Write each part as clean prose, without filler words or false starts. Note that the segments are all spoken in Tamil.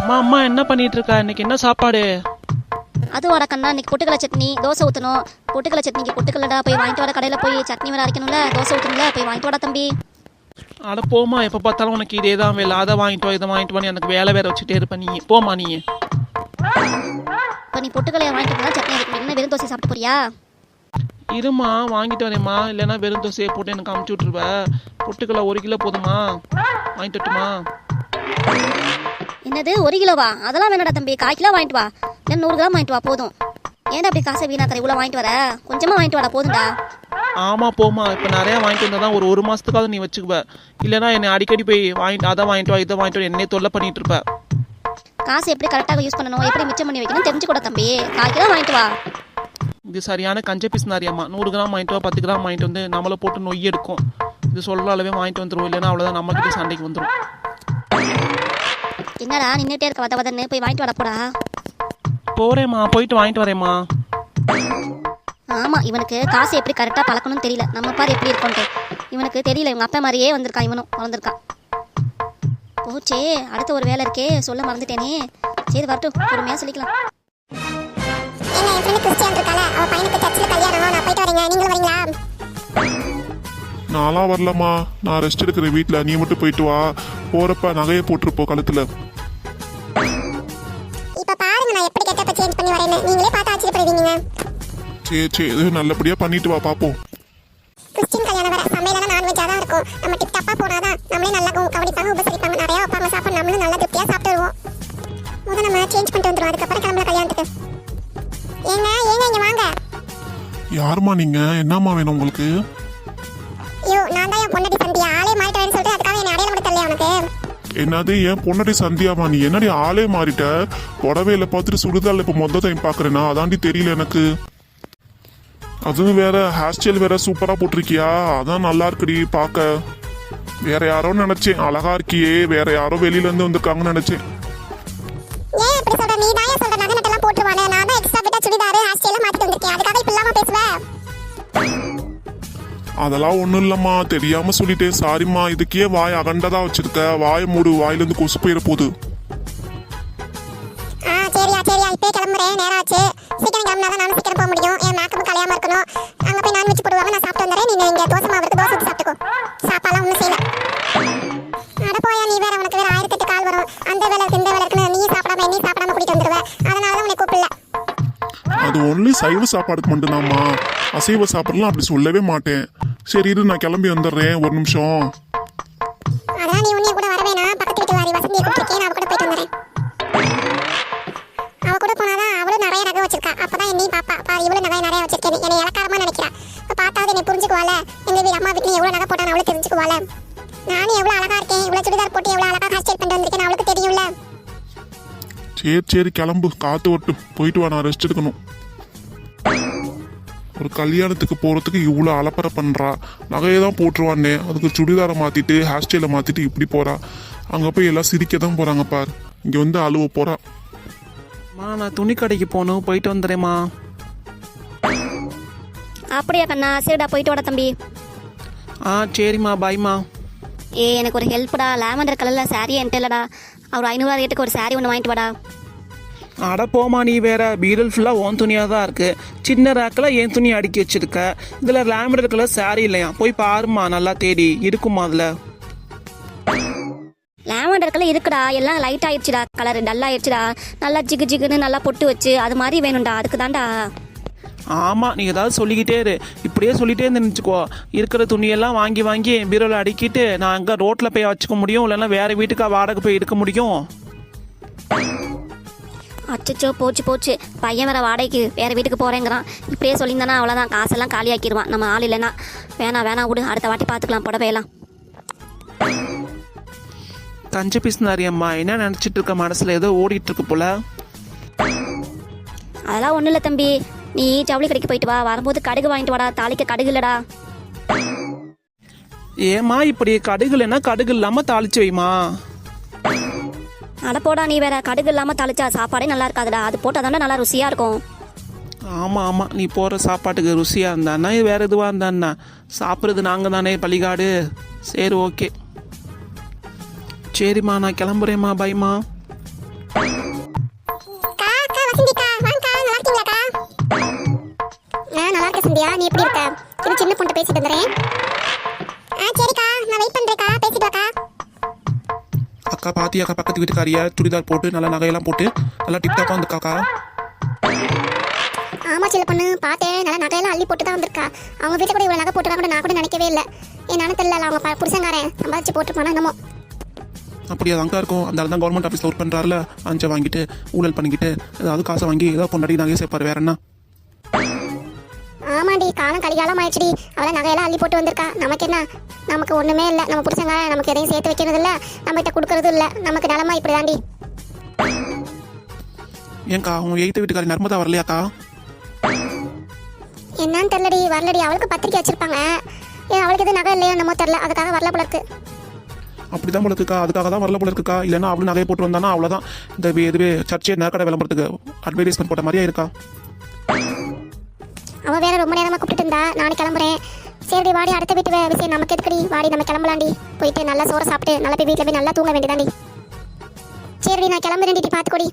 அம்மா அம்மா என்ன பண்ணிட்டு இருக்கா? இன்னைக்கு என்ன சாப்பாடு? அதுவோட கண்ணா, இன்னைக்கு பொட்டுக்கடலை சட்னி, தோசை ஊற்றணும். பொட்டுக்கடலை சட்னிக்கு பொட்டுக்கடலடா, போய் வாங்கிட்டு வர. கடையில் போய் சட்னி வேற அரைக்கணும்ல, தோசை ஊற்றணும்ல, போய் வாங்கிட்டு வாடா தம்பி. அட போமா, எப்போ பார்த்தாலும் உனக்கு இதே தான் வேலை. அதை வாங்கிட்டு வா, இதை வாங்கிட்டு வான்னு எனக்கு வேலை வேற வச்சுட்டே இருப்ப நீ. போமா நீ. இப்போ நீ பொட்டுக்கடலையை வாங்கிட்டு வந்தா சட்னி அரைக்கணும். என்ன வெறும் தோசை சாப்பிட்டு போறியா? இருமா, வாங்கிட்டு வரேம்மா. இல்லைன்னா வெறும் தோசையை போட்டு எனக்கு அமுச்சு விட்ருவேன். பொட்டுக்கடலை 1 கிலோ போதுமா? வாங்கிட்டு வரட்டுமா? என்னது 1 கிலோவா? அதெல்லாம் வேணாடா தம்பி, 1/4 கிலோ வாங்கிட்டு வா. இல்லை 100 கிராம் வாங்கிட்டு வா போதும். ஏன்டா அப்படி காசை வீணாக்கிற? இவ்வளோ வாங்கிட்டு வர, கொஞ்சமாக வாங்கிட்டு வாடா போதும்டா. ஆமாம் போமா, இப்போ நிறையா வாங்கிட்டு வந்தால் தான் ஒரு மாதத்துக்காவது நீ வச்சுக்குவ. இல்லைனா என்னை அடிக்கடி போய் வாங்கிட்டு அதை வாங்கிட்டு வா இதை வாங்கிட்டு வா என்னையே தொல்லை பண்ணிட்டு இருப்ப. காசு எப்படி கரெக்டாக யூஸ் பண்ணணும், எப்படி மிச்சம் பண்ணி வைக்கணும் தெரிஞ்சு கூட தம்பி. 1/4 கிலோ வாங்கிட்டு வா. இது சரியான கஞ்ச பிசினாரியாம்மா. 100 கிராம் வாங்கிட்டு வா, 10 கிராம் வாங்கிட்டு வந்து நம்மளை போட்டு நொய் எடுக்கும். இது சொல்கிற அளவே வாங்கிட்டு வந்துடுவோம். இல்லைன்னா அவ்வளோதான், நம்மக்கிட்ட சண்டைக்கு வந்துடும். என்னடா நின்றுட்டே இருக்க வத வதன்னு? போய் வாங்கிட்டு வர போடா. போகிறேம்மா, போயிட்டு வாங்கிட்டு வரேம்மா. ஆமாம், இவனுக்கு காசு எப்படி கரெக்டாக பழக்கணும்னு தெரியல. நம்ம பாரு எப்படி இருக்கோன்ட்டு. இவனுக்கு தெரியல, இவங்க அப்பா மாதிரியே வந்திருக்கான். இவனும் வளர்ந்துருக்கான். போச்சே, அடுத்த ஒரு வேலை இருக்கே, சொல்ல மறந்துட்டேனே. சரி வரட்டும், பொறுமையாக சொல்லிக்கலாம். என் ஃப்ரெண்ட் கிறிஸ்டியன் இருக்கால, அவ பையனுக்கு சர்ச்சில் கல்யாணம். நான் போயிட்டு வரேங்க, நீங்களும் வரீங்களா? நான்லாம் வரலம்மா, நான் ரெஸ்ட் எடுக்கிற வீட்டில். நீ மட்டும் போயிட்டு வா. போகிறப்ப நகையை போட்டிருப்போம் கழுத்தில். இப்போ பாருங்க நான் எப்படி கெட்டப்ப சேஞ்ச் பண்ணி வரேன்னு. நீங்களே பார்த்து ஆச்சரியப்படுவீங்க. சரி இது நல்லபடியாக பண்ணிட்டு வா பார்ப்போம். கிறிஸ்டியன் கல்யாணம் வர சமையலாம் நான்வெஜ்ஜாக தான் இருக்கும். நம்ம டிப் டாப்பாக போனாதான் நம்மளே நல்லா கவனிப்பாங்க, உபசரிப்பாங்க, நிறையா வைப்பாங்க சாப்பாடு. நம்மளும் நல்லா திருப்தியாக சாப்பிட்டு வருவோம். முதல்ல நம்ம சேஞ்ச் பண்ணிட்டு வந்துடுவோம், அதுக்கப்புறம் கிளம்பல கல்யாணத்துக்கு. ஏங்க ஏங்க இங்கே வாங்க. யாருமா நீங்கள்? என்னம்மா வேணும் உங்களுக்கு? ஐயோ, நான் தான் என் பொண்ணடி சந்தியா, ஆளே மாறிட்டு வரேன்னு சொல்லிட்டு அதுக்காக என்ன அடையாளம் கூட தெரியல உனக்கு. என்னது என் பொண்ணடி சந்தியாமா? நீ என்னடி ஆளே மாறிட்ட? புடவையில பார்த்துட்டு சுடுதால் இப்போ மொத்த டைம் பார்க்குறேன்னா அதாண்டி தெரியல எனக்கு. அதுவும் வேற ஹேர் ஸ்டைல் வேற சூப்பராக போட்டிருக்கியா, அதான் நல்லா இருக்குடி பார்க்க. வேற யாரோ நினைச்சேன், அழகா இருக்கியே, வேற யாரோ வெளியில இருந்து வந்திருக்காங்கன்னு நினைச்சேன். ஏன் இப்படி சொல்ற? நீ தான் சொல்ற நகை நட்டெல்லாம் போட்டுருவானே. நான் தான் எக்ஸ்ட்ரா ஃபிட்டா சுடிதாரு ஹேர் ஸ்டைல மாத்திட்டு வந்திருக்கேன். அதுக்காக இப்ப இல்லாம பேசுவேன்? அதெல்லாம் ஒன்றும் இல்லைம்மா, தெரியாம சொல்லிட்டேன், சாரிம்மா. இதுக்கே வாய் அகண்டதா வச்சிருக்க, வாயை மூடு, வாயிலிருந்து கொசு போயிட போகுது. சரியா சரியா, இப்பே கிளம்புறேன், நேரம் ஆச்சு. சீக்கிரம் கிளம்பினாதான் நானும் சீக்கிரம் போக முடியும். என் மேக்கப் கலையாம இருக்கணும். அங்க போய் நான் வச்சு போடுவாங்க, நான் சாப்பிட்டு வந்துடுறேன். நீங்க இங்க தோசை மாவு இருக்கு, தோசை ஊற்றி சாப்பிட்டுக்கோ. சாப்பாடுலாம் ஒன்றும் செய்யல. அட போயா, நீ வேற, உனக்கு வேற 1008 கால் வரும். அந்த வேலை இருக்கு இந்த வேலை இருக்குன்னு நீ சாப்பிடாம கூட்டிட்டு வந்துடுவேன். அதனால தான் உன்னை கூப்பிடல. அது ஒன்லி சைவ சாப்பாடுக்கு மட்டும்தாம்மா, அசைவ சாப்பாடுலாம் அப்படி சொல்லவே மாட்டேன். சரி இரு, நான் கிளம்பி வந்துடுறேன், ஒரு நிமிஷம். அதான் நீ உன்னைய கூட வரவேனா, பக்கத்து வீட்டு வாரி வசந்தியை கூப்பிட்டுருக்கேன், நான் அவ கூட போயிட்டு வந்துடுறேன். அவ கூட போனாதான் அவளும் நிறைய நகை வச்சிருக்கா. அப்பதான் என்னையும் பாப்பா, இவ்வளவு நகை நிறைய வச்சிருக்கேன், என்னை இலக்காரமா நினைக்கிறா. இப்போ பார்த்தாவது என்னை புரிஞ்சுக்குவாள. எங்க வீடு அம்மா வீட்டுல எவ்வளவு நகை போட்டான்னு அவளுக்கு தெரிஞ்சுக்குவாள. நானும் எவ்வளவு அழகா இருக்கேன், இவ்வளவு சுடிதார் போட்டு எவ்வளவு அழகா ஹேர் ஸ்டைல் பண்ணிட்டு வந்திருக்கேன், அவளுக்கு தெரியும்ல. சரி கிளம்பு, காத்து விட்டு போயிட்டு வா, நான் ரெஸ்ட் எடுக்கணும். ஒரு கல்யாணத்துக்கு போகிறதுக்கு இவ்வளோ அலப்பறை பண்ணுறா. நகையை தான் போட்டுருவானே, அதுக்கு சுடிதாரை மாற்றிட்டு ஹேர் ஸ்டைலை மாற்றிட்டு இப்படி போகிறா. அங்கே போய் எல்லாம் சிரிக்க தான் போகிறாங்க பார், இங்கே வந்து அழுவ போகிறா. நான் துணி கடைக்கு போகணும், போயிட்டு வந்துடுறேம்மா. அப்படியா கண்ணா? சரிடா, போயிட்டு வாடா தம்பி. சரிம்மா, பாய்மா. எனக்கு ஒரு ஹெல்ப்டா. லாவெண்டர் கலரில் சாரீ என்கிட்ட இல்லடா. ஒரு 500 ரேட்டுக்கு ஒரு சாரீ ஒன்று வாங்கிட்டு வாடா. அட போமா, நீ வேற. பீரல் ஃபுல்லாக ஓன் துணியாக தான் இருக்குது. சின்ன ரேக்கில் என் துணி அடுக்கி வச்சிருக்க. இதில் லாவெண்டர் கலர் சாரீ இல்லையா? போய் பாருமா, நல்லா தேடி இருக்குமா அதில். லாவெண்டர் கலர் இருக்குடா, எல்லாம் லைட் ஆயிடுச்சுடா, கலர் டல் ஆயிடுச்சுடா. நல்லா ஜிகு ஜிகுன்னு நல்லா பொட்டு வச்சு அது மாதிரி வேணும்டா, அதுக்கு தான்டா. ஆமாம், நீ ஏதாவது சொல்லிக்கிட்டே இரு. இப்படியே சொல்லிகிட்டே இருந்துச்சுக்கோ, இருக்கிற துணியெல்லாம் வாங்கி வாங்கி பீரோவில் அடுக்கிட்டு நான் அங்கே ரோட்டில் போய் வச்சுக்க முடியும், இல்லைன்னா வேறு வீட்டுக்கு வாடகை போய் எடுக்க முடியும். அச்சச்சோ, போச்சு. பையன் வேற வாடகைக்கு வேறு வீட்டுக்கு போகிறேங்கிறான். இப்படியே சொல்லியிருந்தானா அவ்வளோதான், காசெல்லாம் காலியாக்கிடுவான். நம்ம ஆள் இல்லைன்னா வேணாம் விடு, அடுத்த வாட்டி பார்த்துக்கலாம் புடவையெல்லாம். கஞ்ச பிசினாரி அம்மா, என்ன நினச்சிட்டு இருக்க? மனசில் ஏதோ ஓடிட்டு இருக்கு போல. அதெல்லாம் ஒன்றும் இல்லை தம்பி, நீ ஜவுளி கடைக்கு போயிட்டு வா. வரும்போது கடுகு வாங்கிட்டு வாடா, தாளிக்க கடுகு இல்லைடா. ஏம்மா இப்படி கடுகு இல்லைன்னா கடுகு இல்லாமல் தாளிச்சு வைமா. அட போடா, நீ வேற. கடுகு இல்லாமல் தாளிச்சா சாப்பாடே நல்லா இருக்காதுடா. அது போட்டால் தானே நல்லா ருசியாக இருக்கும். ஆமாம், நீ போகிற சாப்பாட்டுக்கு ருசியாக இருந்தான்னா இது வேறு எதுவாக இருந்தான்னா சாப்பிட்றது நாங்கள் தானே பழிகாடு. சரி ஓகே, சரிம்மா, நான் கிளம்புறேம்மா, பைம்மா. சந்தியா, நீ எப்படி இருக்க? இது சின்ன பொண்ணு பேசிட்டு வந்துறேன். சரிக்கா, நான் வெயிட் பண்றேன்க்கா, பேசிட்டு வாக்கா. அக்கா பாத்தியாக்கா பக்கத்து வீட்டுக்காரியா சுடிதார் போட்டு நல்லா நகையெல்லாம் போட்டு நல்லா டிப்டாப்பாக வந்துருக்காக்கா. ஆமா சின்ன பொண்ணு, பார்த்தேன். நல்லா நகையெல்லாம் அள்ளி போட்டு தான் வந்திருக்கா. அவங்க வீட்டில் கூட இவ்வளோ நகை போட்டுருக்காங்க நான் கூட நினைக்கவே இல்லை. என்னன்னு தெரியல, அவங்க புருஷங்காரன் சம்பாதிச்சு போட்டுருப்பானா என்னமோ. அப்படியே அங்கே இருக்கும். அந்த தான் கவர்மெண்ட் ஆஃபீஸில் ஒர்க் பண்ணுறாருல, அஞ்சை வாங்கிட்டு ஊழல் பண்ணிக்கிட்டு ஏதாவது காசை வாங்கி ஏதாவது பொண்டாடி நகையை சேர்ப்பார். வேற என்ன? ஆமாண்டி, காலம் கலிகாலம் ஆயிடுச்சுடி. அவளை நகையெல்லாம் அள்ளி போட்டு வந்திருக்கா. நமக்கு என்ன, நமக்கு ஒண்ணுமே இல்லை. நம்ம புருஷங்க நமக்கு எதையும் சேர்த்து வைக்கிறது இல்லை, நம்ம கிட்ட கொடுக்கறதும் இல்லை. நமக்கு நிலமா இப்படி தாண்டி. ஏன்க்கா உங்க எய்த்த வீட்டுக்காரி நர்மதா வரலையாக்கா? என்னன்னு தெரியலடி, வரலடி. அவளுக்கு பத்திரிக்கை வச்சிருப்பாங்க. ஏன் அவளுக்கு எதுவும் நகை இல்லையோ என்னமோ தெரியல, அதுக்காக வரல போல இருக்கு. அப்படிதான் போல இருக்குக்கா, அதுக்காக தான் வரல போல இருக்குக்கா. இல்லைன்னா அவளும் நகையை போட்டு வந்தானா அவ்வளோதான். இந்த இதுவே சர்ச்சை நேர்கடை விளம்பரத்துக்கு அட்வர்டைஸ்மெண்ட் போட்ட மாதிரியா இருக்கா? அவ வேற ரொம்ப நேரமா கூப்பிட்டு இருந்தா. நானும் கிளம்புறேன். சரிடி வாடி, அடுத்த வீட்டு விஷயம் நமக்கு எதுக்குடி, வாடி நம்ம கிளம்பலாண்டி. போயிட்டு நல்லா சோற சாப்பிட்டு நல்லா போய் வீட்டில் போய் நல்லா தூங்க வேண்டியதாண்டி. சரிடி, நான் கிளம்புறேன்டி, பார்த்துக்கோடி.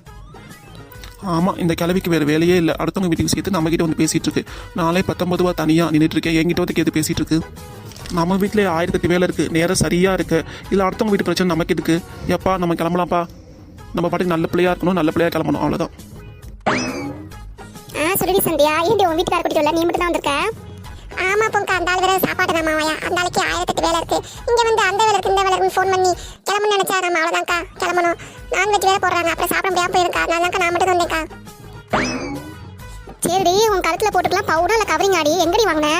ஆமாம், இந்த கிழவிக்கு வேறு வேலையே இல்லை. அடுத்தவங்க வீட்டுக்கு சேர்த்து நம்ம கிட்ட வந்து பேசிட்டு இருக்கு. நாளே 19 தனியாக நின்றுட்டு இருக்கேன். என்கிட்ட வந்து கேது பேசிட்டு இருக்கு. நம்ம வீட்டிலே 1008 வேலை இருக்கு, நேரம் சரியா இருக்கு. இல்லை அடுத்தவங்க வீட்டு பிரச்சனை நமக்கு எதுக்கு? எப்பா நம்ம கிளம்பலாம்ப்பா. நம்ம பாட்டுக்கு நல்ல பிள்ளையா இருக்கணும், நல்ல பிள்ளையா கிளம்பணும், அவ்வளோதான். சொல்லுடி சந்தியா, ஏன்டி உன் வீட்டுக்கார கூட்டிட்டு வரல, நீ மட்டும் தான் வந்திருக்க? ஆமா பொங்கா, அந்த ஆள் வேற சாப்பாடு தான் மாவாயா. அந்த ஆளுக்கு 1008 வேலை இருக்கு. இங்க வந்து அந்த வேலை இருக்கு இந்த வேலை இருக்கு ஃபோன் பண்ணி கிளம்புன்னு நினைச்சா நம்ம அவ்வளோதான்க்கா கிளம்பணும். நான்வெஜ் வேற போடுறாங்க, அப்புறம் சாப்பிட முடியாம போயிருக்கா. நான் மட்டும் வந்தேன்க்கா. சரிடி, உன் கழுத்துல போட்டுக்கலாம் பவுடா இல்லை கவரிங் ஆடி, எங்கடி வாங்கின?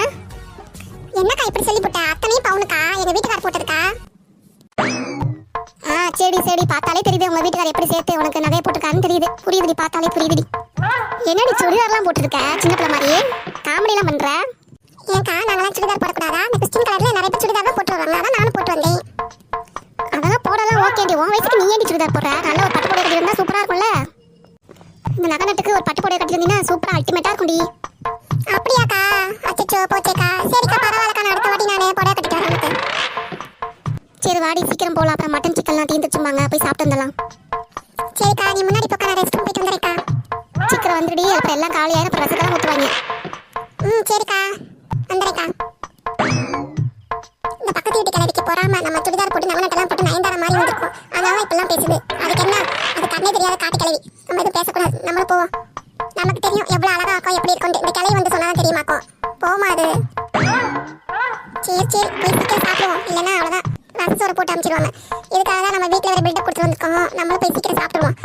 என்னக்கா இப்படி சொல்லி போட்ட? அத்தனையும் பவுனுக்கா, எங்க வீட்டுக்கார போட்டிருக்கா. சரி பார்த்தாலே தெரியுது உங்க வீட்டுக்கார எப்படி சேர்த்து உனக்கு நகையை போட்டிருக்கான்னு தெரியுது. புரியுதுடி, பார்த்தாலே புரியுதுடி. என்னடி சுடிதார்லாம் போட்டுருக்க, சின்ன பிள்ளை மாதிரி காமெடிலாம் பண்ற? ஏன்க்கா நாங்களாம் சுடிதார் போடக்கூடாதா? இந்த கிறிஸ்டின் கலர்ல நிறைய பேர் சுடிதார் தான் போட்டு வருவாங்க, அதான் நானும் போட்டு வந்தேன். அதெல்லாம் போடலாம் ஓகேடி, உன் வயசுக்கு நீ ஏன்டி சுடிதார் போடுற? நல்ல ஒரு பட்டு புடவை கட்டி இருந்தா சூப்பரா இருக்கும்ல. இந்த நகை நட்டுக்கு ஒரு பட்டு புடவை கட்டி இருந்தீங்கன்னா சூப்பரா அல்டிமேட்டா இருக்கும்டி. அப்படியாக்கா? அச்சச்சோ போச்சேக்கா. சரிக்கா பரவாயில்லக்கா, நான் அடுத்த வாட்டி நான் புடவை கட்டிட்டு வரேன் உனக்கு. சரி வாடி, சீக்கிரம் போகலாம். அப்புறம் மட்டன் சிக்கன்லாம் தீர்ந்துச்சுமாங்க, போய் சாப்பிட்டு வந்துடலாம். சரிக்கா, நீ முன்னாடி பக்கம் நான் ரெஸ்ட் ரூம் போயிட்டு வந்துடுறேக்கா. சீக்கிரம் வந்துடி, அப்புறம் எல்லாம் காலியாக அப்புறம் ரசத்தெல்லாம் ஊற்றுவாங்க. சரிக்கா வந்துடுறேக்கா. இந்த பக்கத்து வீட்டு கிளவிக்கு போறாம நம்ம சுடிதார் போட்டு நகனட்டெல்லாம் போட்டு நயன்தாரா மாதிரி வந்திருக்கோம். அதனால இப்பெல்லாம் பேசுது. அதுக்கு என்ன, அது கண்ணே தெரியாத காட்டு கிளவி. நம்ம எதுவும் பேசக்கூடாது, நம்மளும் போவோம். நமக்கு தெரியும் எவ்வளவு அழகா ஆக்கும் எப்படி இருக்கும். இந்த கிளவி வந்து சொன்னாலும் தெரியுமாக்கும். போமா அது. சரி போய் சீக்கிரம் சாப்பிடுவோம், இல்லைன்னா அவ்வளோதான் ரசம் சோறு போட்டு அமைச்சிருவாங்க. இதுக்காக தான் நம்ம வீட்டில் வேறு பில்டப் கொடுத்து வந்திருக்கோம். நம்மளும் போய் சீக்கிரம் சாப்பிடுவோம்.